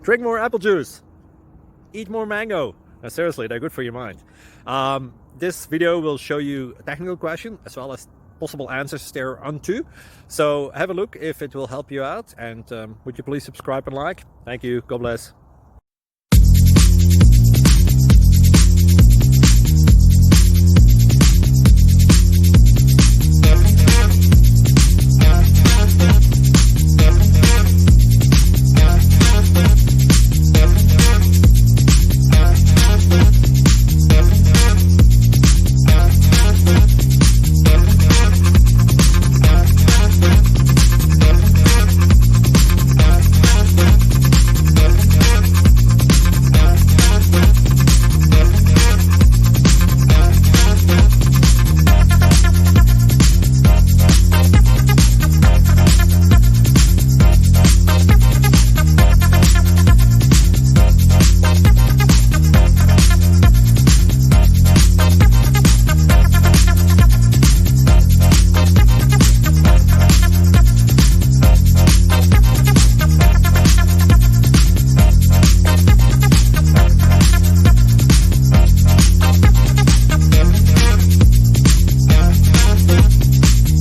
Drink more apple juice. Eat more mango. No, seriously, they're good for your mind. This video will show you a technical question as well as possible answers thereunto. So have a look if it will help you out, and would you please subscribe and like? Thank you. God bless.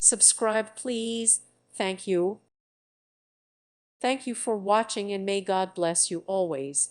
Subscribe, please. Thank you. Thank you for watching, and may God bless you always.